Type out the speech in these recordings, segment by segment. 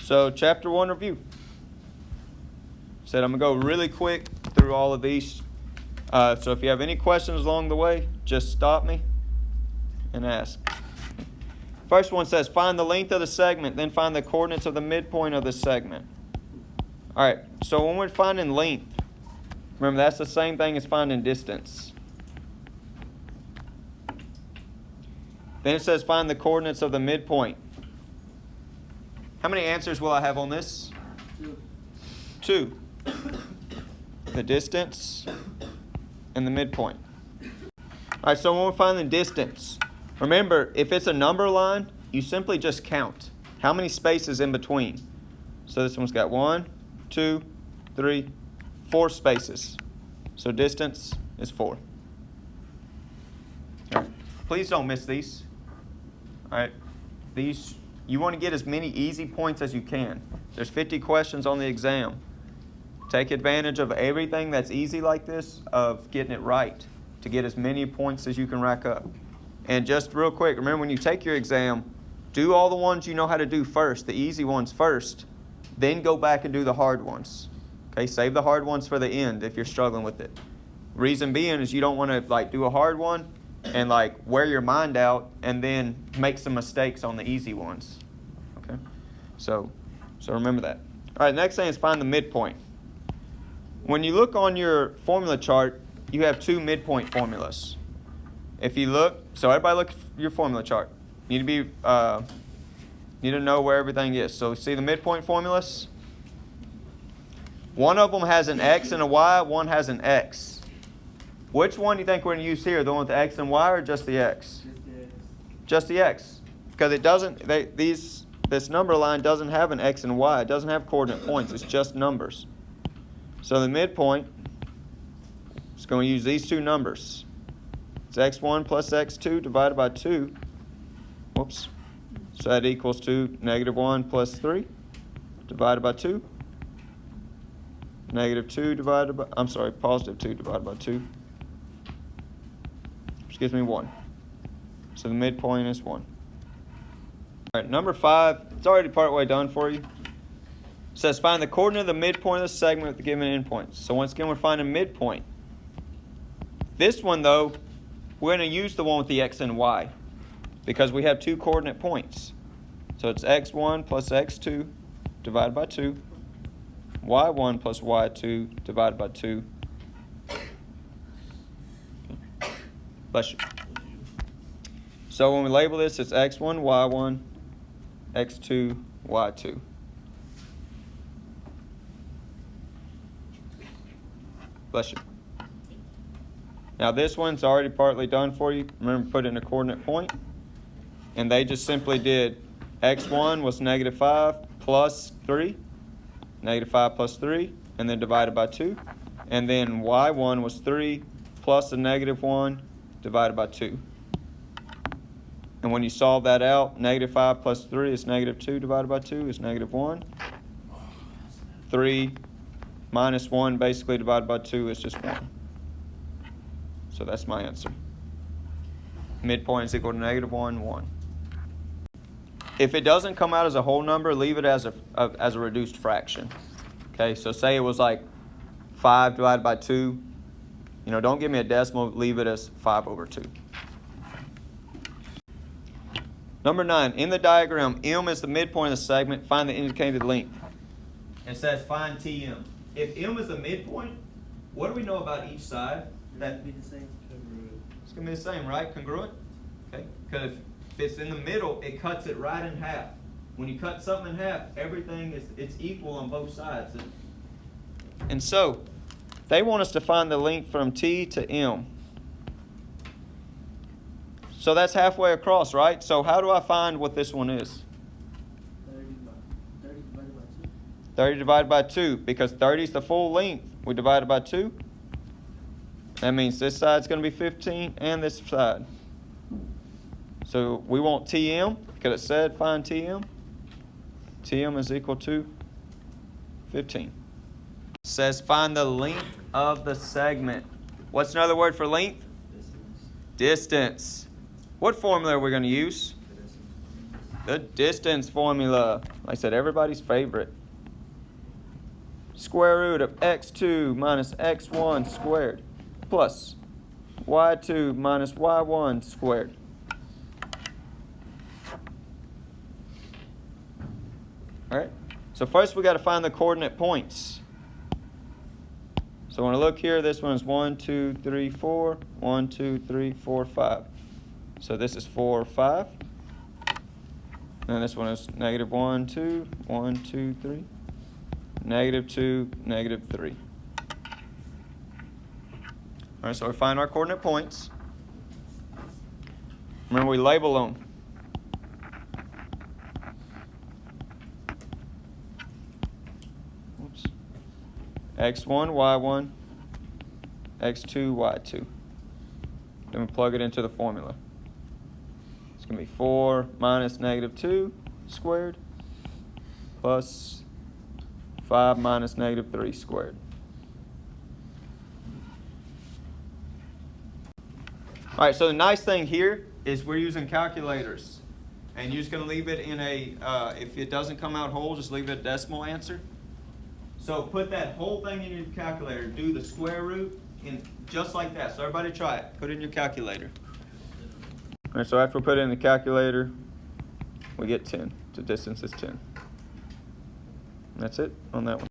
So chapter 1 review. Said I'm going to go really quick through all of these. So if you have any questions along the way, just stop me and ask. First one says, find the length of the segment, then find the coordinates of the midpoint of the segment. All right, so when we're finding length, remember that's the same thing as finding distance. Then it says find the coordinates of the midpoint. How many answers will I have on this? 2. The distance and the midpoint. All right, so when we find the distance, remember, if it's a number line, you simply just count. How many spaces in between? So this one's got 1, 2, 3, 4 spaces. So distance is 4. All right. Please don't miss these. All right. These, you want to get as many easy points as you can. There's 50 questions on the exam. Take advantage of everything that's easy like this, of getting it right, to get as many points as you can rack up. And just real quick, remember when you take your exam, do all the ones you know how to do first, the easy ones first, then go back and do the hard ones. Okay, save the hard ones for the end if you're struggling with it. Reason being is you don't want to do a hard one and wear your mind out and then make some mistakes on the easy ones. Okay, so remember that. All right, next thing is find the midpoint. When you look on your formula chart, you have 2 midpoint formulas. If you look, so everybody look at your formula chart. You need to know where everything is. So see the midpoint formulas? One of them has an X and a Y, one has an X. Which one do you think we're going to use here? The one with the X and Y or just the X? Just the X. Because it doesn't, this number line doesn't have an X and Y. It doesn't have coordinate points. It's just numbers. So the midpoint is going to use these 2 numbers. It's x1 plus x2 divided by 2. Whoops. So that equals to -1 plus 3 divided by 2. Positive 2 divided by 2. Which gives me 1. So the midpoint is 1. All right, number 5. It's already partway done for you. It says find the coordinate of the midpoint of the segment with the given endpoints. So once again, we're finding midpoint. This one, though, we're going to use the one with the x and y because we have 2 coordinate points. So it's x1 plus x2 divided by 2, y1 plus y2 divided by 2. Bless you. So when we label this, it's x1, y1, x2, y2. Bless you. Now this one's already partly done for you. Remember, put it in a coordinate point. And they just simply did x1 was -5 plus 3. -5 plus 3. And then divided by 2. And then y1 was 3 plus a -1 divided by 2. And when you solve that out, -5 plus 3 is -2 divided by 2 is -1. 3 minus 1 basically divided by 2 is just 1. So that's my answer. Midpoint is equal to -1, 1. If it doesn't come out as a whole number, leave it as a reduced fraction. Okay, so say it was 5 divided by 2. Don't give me a decimal, leave it as 5/2. Number 9, in the diagram, M is the midpoint of the segment. Find the indicated length. It says find TM. If M is the midpoint, what do we know about each side? That be the same. It's going to be the same, right? Congruent? Okay. Because if it's in the middle, it cuts it right in half. When you cut something in half, it's equal on both sides. And so, they want us to find the length from T to M. So that's halfway across, right? So how do I find what this one is? 30 divided by 2. 30 divided by 2. Because 30 is the full length. We divide it by 2. That means this side's going to be 15 and this side. So we want TM because it said find TM. TM is equal to 15. It says find the length of the segment. What's another word for length? Distance. What formula are we going to use? The distance formula. Like I said, everybody's favorite. Square root of x2 minus x1 squared plus y2 minus y1 squared. All right. So first we got to find the coordinate points. So when I look here, this one is 1, 2, 3, 4. 1, 2, 3, 4, 5. So this is 4, 5. And this one is negative 1, 2, 1, 2, 3. Negative 2, negative 3. All right, so we find our coordinate points. Remember, we label them. X1, Y1, X2, Y2. Then we plug it into the formula. It's going to be 4 minus negative 2 squared plus 5 minus negative 3 squared. All right, so the nice thing here is we're using calculators. And you're just going to leave it in a, if it doesn't come out whole, just leave it a decimal answer. So put that whole thing in your calculator. Do the square root in just like that. So everybody try it. Put it in your calculator. All right, so after we put it in the calculator, we get 10. The distance is 10. That's it on that one.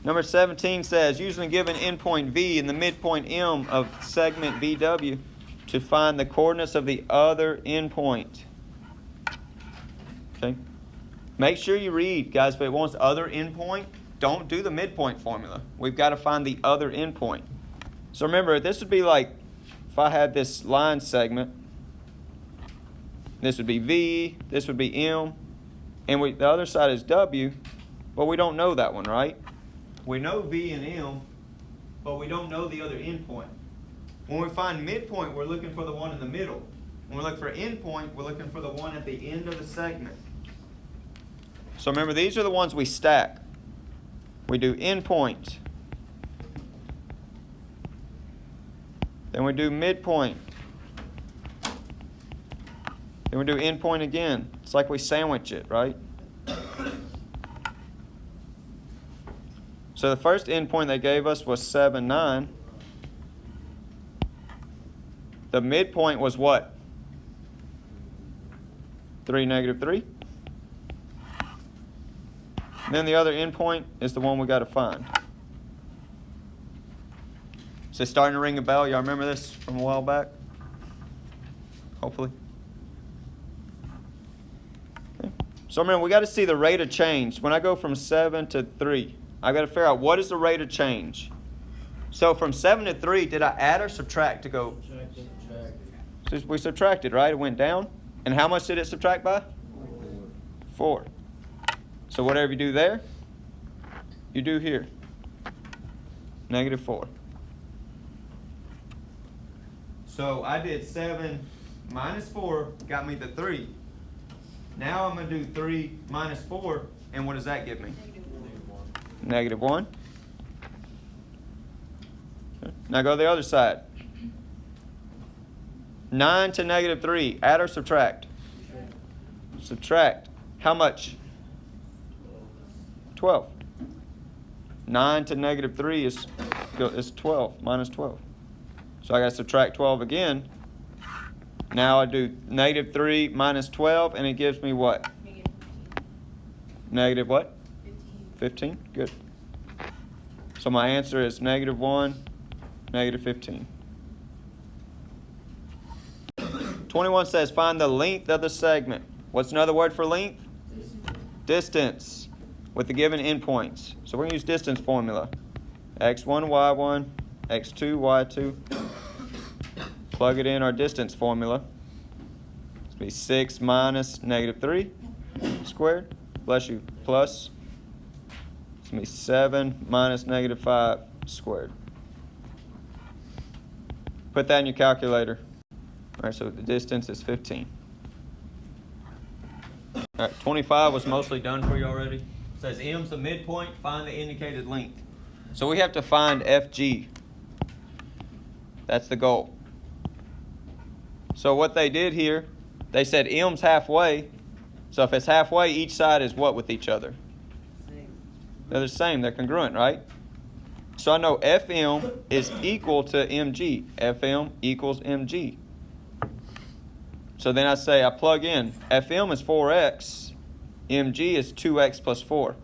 Number 17 says, using a given endpoint V and the midpoint M of segment VW to find the coordinates of the other endpoint. Okay. Make sure you read, guys, if it wants other endpoint, don't do the midpoint formula. We've got to find the other endpoint. So remember, this would be like if I had this line segment. This would be V, this would be M, and the other side is W, but we don't know that one, right? We know V and M, but we don't know the other endpoint. When we find midpoint, we're looking for the one in the middle. When we look for endpoint, we're looking for the one at the end of the segment. So remember, these are the ones we stack. We do endpoint. Then we do midpoint. Then we do endpoint again. It's like we sandwich it, right? So the first endpoint they gave us was 7, 9. The midpoint was what? 3, negative 3. And then the other endpoint is the one we got to find. Is it starting to ring a bell? Y'all remember this from a while back? Hopefully. Okay. So remember, we got to see the rate of change. When I go from 7 to 3, I got to figure out what is the rate of change. So from 7 to 3, did I add or subtract to go? So we subtracted, right? It went down. And how much did it subtract by? 4. So whatever you do there, you do here. Negative 4. So I did 7 minus 4, got me the 3. Now I'm going to do 3 minus 4, and what does that give me? Negative 1. Okay. Now go to the other side. 9 to negative 3, add or subtract? Subtract. How much? 12. 9 to negative 3 is 12, minus 12. So I got to subtract 12 again. Now I do negative 3 minus 12, and it gives me what? Negative what? 15. Good. So my answer is negative 1, negative 15. 21 says, find the length of the segment. What's another word for length? Distance. With the given endpoints. So we're going to use distance formula. X1, Y1, X2, Y2. Plug it in our distance formula. It's going to be 6 minus negative 3 squared. Bless you. Plus. It's going to be 7 minus negative 5 squared. Put that in your calculator. All right, so the distance is 15. All right, 25 was mostly done for you already. It says M's the midpoint, find the indicated length. So we have to find FG. That's the goal. So what they did here, they said M's halfway. So if it's halfway, each side is what with each other? Same. They're the same. They're congruent, right? So I know FM is equal to mg. FM equals mg. So then I say, I plug in. FM is 4x. mg is 2x plus 4.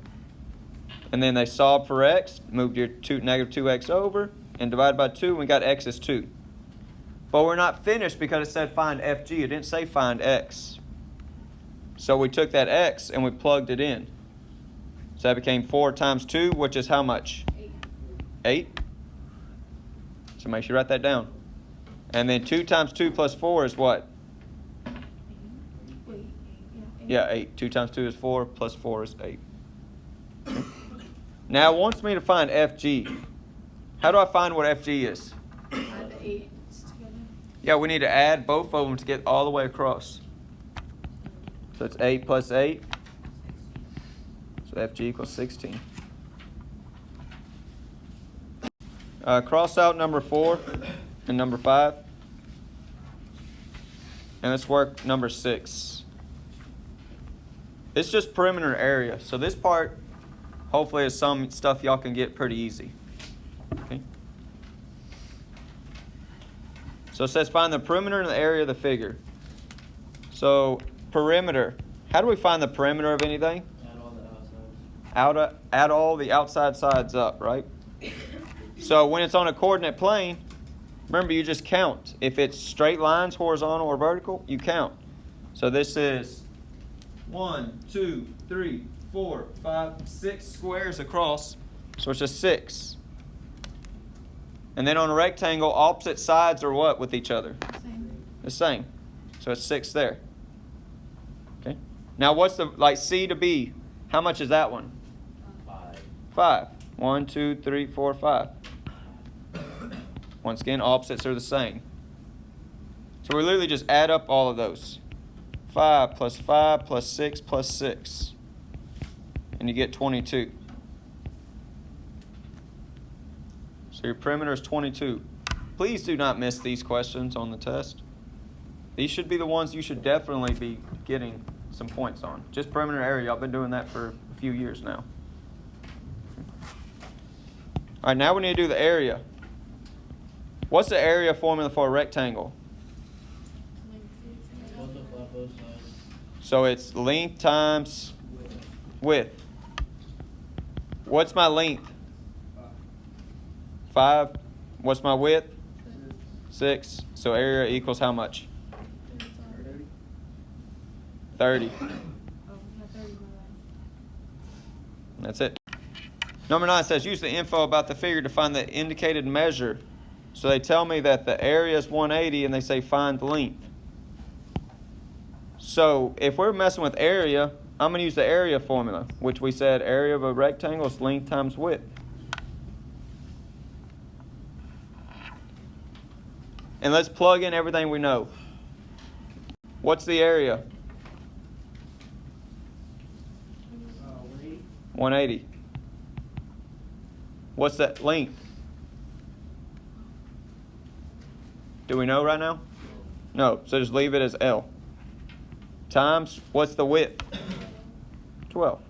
And then they solve for x. Moved your negative 2x over. And divide by 2. And we got x is 2. But we're not finished because it said find FG. It didn't say find x. So we took that x and we plugged it in. So that became 4 times 2, which is how much? 8. So make sure you write that down. And then 2 times 2 plus 4 is what? Yeah, 8. 2 times 2 is 4, plus 4 is 8. Now it wants me to find FG. How do I find what FG is? Add the 8s together. Yeah, we need to add both of them to get all the way across. So it's 8 plus 8. So FG equals 16. Cross out number 4 and number 5. And let's work number 6. It's just perimeter area. So this part, hopefully, is some stuff y'all can get pretty easy. Okay. So it says find the perimeter and the area of the figure. So perimeter. How do we find the perimeter of anything? Add all the outsides. Add all the outside sides up, right? So when it's on a coordinate plane, remember you just count. If it's straight lines, horizontal or vertical, you count. So this is 1, 2, 3, 4, 5, 6 squares across. So it's just 6. And then on a rectangle, opposite sides are what with each other? Same. The same. So it's 6 there. Okay. Now what's the, like C to B? How much is that one? 5. 5. 1, 2, 3, 4, 5. Once again, opposites are the same. So we literally just add up all of those. 5 plus 5 plus 6 plus 6. And you get 22. So your perimeter is 22. Please do not miss these questions on the test. These should be the ones you should definitely be getting some points on. Just perimeter area. I've been doing that for a few years now. All right, now we need to do the area. What's the area formula for a rectangle? Multiply both sides. So it's length times width. What's my length? 5. What's my width? 6. So area equals how much? 30. Oh, not 30, my bad. That's it. Number 9 says use the info about the figure to find the indicated measure. So they tell me that the area is 180 and they say find the length. So if we're messing with area, I'm going to use the area formula, which we said area of a rectangle is length times width. And let's plug in everything we know. What's the area? 180. What's that length? Do we know right now? No. So just leave it as L. Times, what's the width? 12.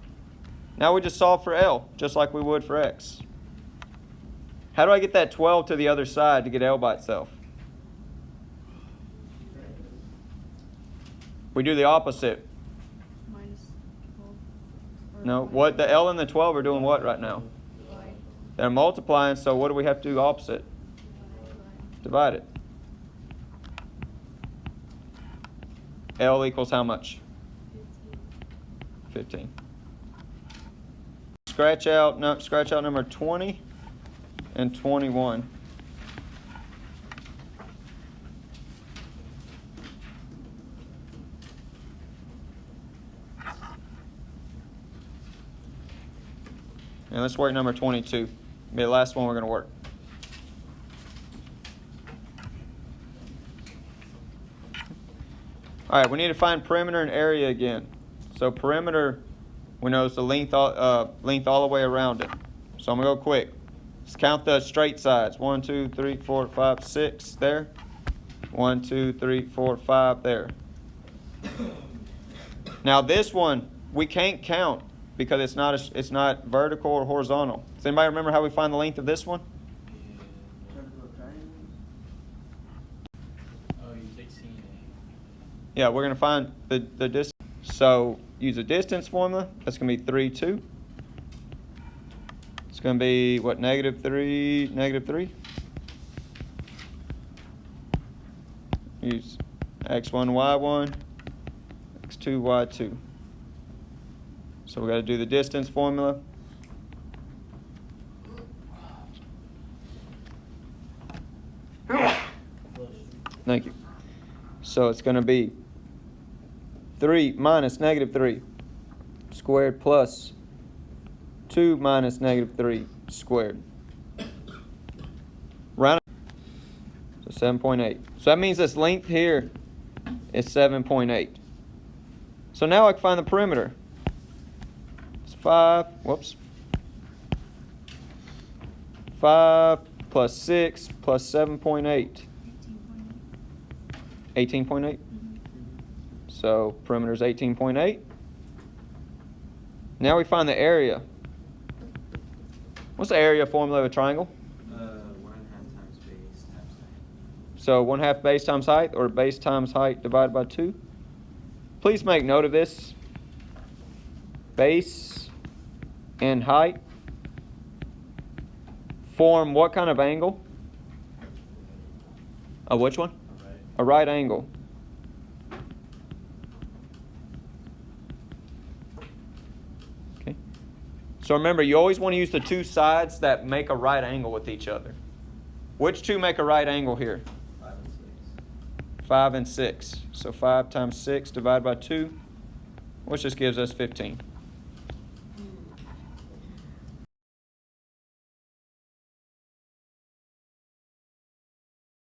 Now we just solve for L, just like we would for X. How do I get that 12 to the other side to get L by itself? We do the opposite. Minus 12. Or No, what the L and the 12 are doing what right now? Divide. They're multiplying, so what do we have to do opposite? Divide it. L equals how much? 15. Scratch out number 20 and 21. And let's work number 22. Be the last one we're going to work. All right, we need to find perimeter and area again. So perimeter, we know it's the length all the way around it. So I'm going to go quick. Let's count the straight sides. 1, 2, 3, 4, 5, 6 there. 1, 2, 3, 4, 5 there. Now this one, we can't count because it's not vertical or horizontal. Does anybody remember how we find the length of this one? Oh, you take CNA. Yeah, we're going to find the distance. So use a distance formula. That's going to be 3, 2. It's going to be, what, -3, -3? Use x1, y1, x2, y2. So we got to do the distance formula. Thank you. So it's going to be 3 minus -3 squared plus 2 minus -3 squared. Round. So 7.8. So that means this length here is 7.8. So now I can find the perimeter. It's 5. Whoops. 5 plus 6 plus 7.8. 18.8. So perimeter is 18.8. Now we find the area. What's the area formula of a triangle? 1/2 times base times height. So 1/2 base times height, or base times height divided by 2. Please make note of this. Base and height form what kind of angle? A which one? Alright. A right angle. Okay. So remember, you always want to use the two sides that make a right angle with each other. Which two make a right angle here? 5 and 6. 5 and 6. So 5 times 6 divided by 2, which just gives us 15.